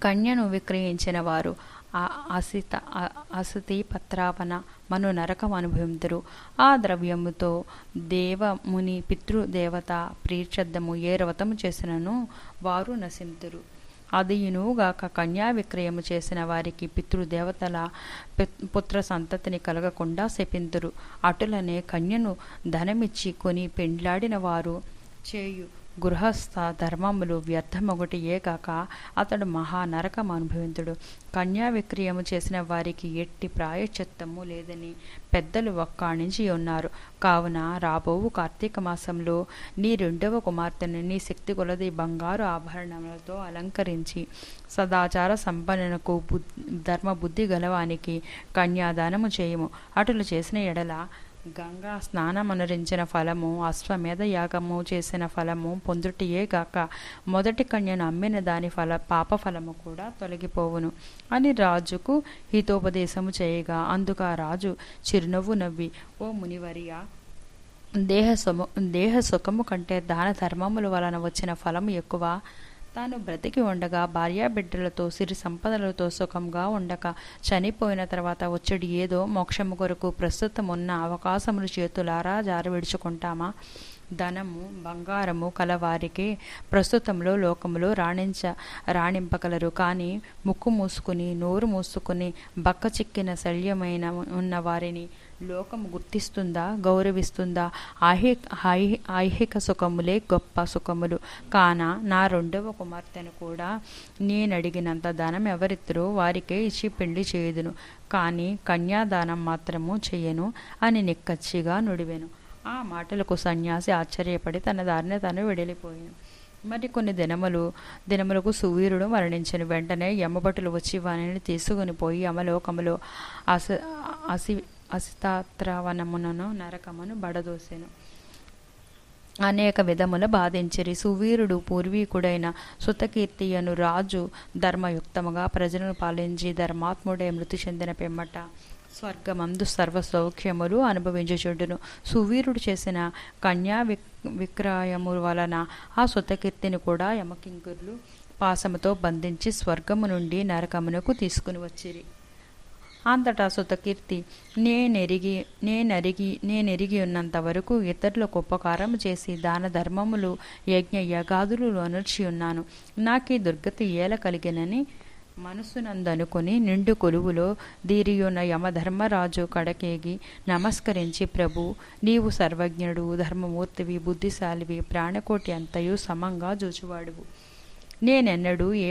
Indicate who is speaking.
Speaker 1: కన్యను విక్రయించిన వారు అసితి పత్రావన మను నరకం అనుభవింతురు. ఆ ద్రవ్యముతో దేవముని పితృదేవత ప్రీర్షద్దము ఏ వ్రతము చేసినను వారు నశింతురు. అదియునుగాక కన్యా విక్రయము చేసిన వారికి పితృదేవతల పుత్ర సంతతిని కలగకుండా శపింతురు. అటులనే కన్యను ధనమిచ్చి కొని పెండ్లాడిన వారు చేయు గృహస్థ ధర్మములు వ్యర్థమొకటియే కాక అతడు మహానరకం అనుభవింతుడు. కన్యా విక్రయము చేసిన వారికి ఎట్టి ప్రాయశ్చిత్తము లేదని పెద్దలు వక్కాణించి ఉన్నారు. కావున రాబోవు కార్తీక మాసంలో నీ 2వ కుమార్తెను నీ శక్తి కొలది బంగారు ఆభరణములతో అలంకరించి సదాచార సంపన్నునకు ధర్మబుద్ధి గలవానికి కన్యాదానము చేయము. అటులు చేసిన ఎడల గంగా స్నానమనురించిన ఫలము, అశ్వమేధ యాగము చేసిన ఫలము పొందుటియే గాక మొదటి కన్యను అమ్మిన దాని పాపఫలము కూడా తొలగిపోవును అని రాజుకు హితోపదేశము చేయగా, అందుకు ఆ రాజు చిరునవ్వు నవ్వి, ఓ మునివర్య, దేహ సుఖము కంటే దాన ధర్మముల వలన వచ్చిన ఫలము ఎక్కువ. తాను బ్రతికి ఉండగా భార్యాబిడ్డలతో సిరి సంపదలతో సుఖంగా ఉండక చనిపోయిన తర్వాత వచ్చేది ఏదో మోక్షము కొరకు ప్రస్తుతం ఉన్న అవకాశములు చేతులారా జారి విడుచుకుంటామా? ధనము బంగారము కలవారికి ప్రస్తుతంలో లోకములో రాణింపగలరు. కానీ ముక్కు మూసుకుని నోరు మూసుకుని బక్క చిక్కిన శల్యమైన ఉన్న వారిని లోకము గుర్తిస్తుందా, గౌరవిస్తుందా? ఐహిక సుఖములే గొప్ప సుఖములు. కాన నా 2వ కుమార్తెను కూడా నేనడిగినంత ధనం ఎవరిద్దరో వారికే ఇచ్చి పెళ్లి చేయుదును, కానీ కన్యాదానం మాత్రము చెయ్యను అని నిక్కచ్చిగా నుడివెను. ఆ మాటలకు సన్యాసి ఆశ్చర్యపడి తన దారిని తను వెడలిపోయాను. మరి కొన్ని దినములకు సువీరుడు మరణించెను. వెంటనే యమభటులు వచ్చి వానిని తీసుకుని పోయి యమలోకములో అసితాత్రవనమునను నరకమును బడదోసెను. అనేక విధముల బాధించిరి. సువీరుడు పూర్వీకుడైన సుతకీర్తి అను రాజు ధర్మయుక్తముగా ప్రజలను పాలించి ధర్మాత్ముడై మృతి చెందిన పిమ్మట స్వర్గమందు సర్వ సౌఖ్యములు అనుభవించుచుండును. సువీరుడు చేసిన కన్యా విక్రయము వలన ఆ సుతకీర్తిని కూడా యమకింకరులు పాశముతో బంధించి స్వర్గము నుండి నరకమునకు తీసుకుని వచ్చిరి. అంతటా సుతకీర్తి నేనెరిగి ఉన్నంత వరకు ఇతరులకు ఉపకారం చేసి దాన ధర్మములు యజ్ఞ యగాదులు అనుర్చి ఉన్నాను. నాకీ దుర్గతి ఏల కలిగినని మనస్సునందనుకుని నిండు కొలువులో దీరియున్న యమధర్మరాజు కడకేగి నమస్కరించి, ప్రభు, నీవు సర్వజ్ఞుడు, ధర్మమూర్తివి, బుద్ధిశాలివి, ప్రాణకోటి అంతయు సమంగా జూచువాడువు. నేనెన్నడూ ఏ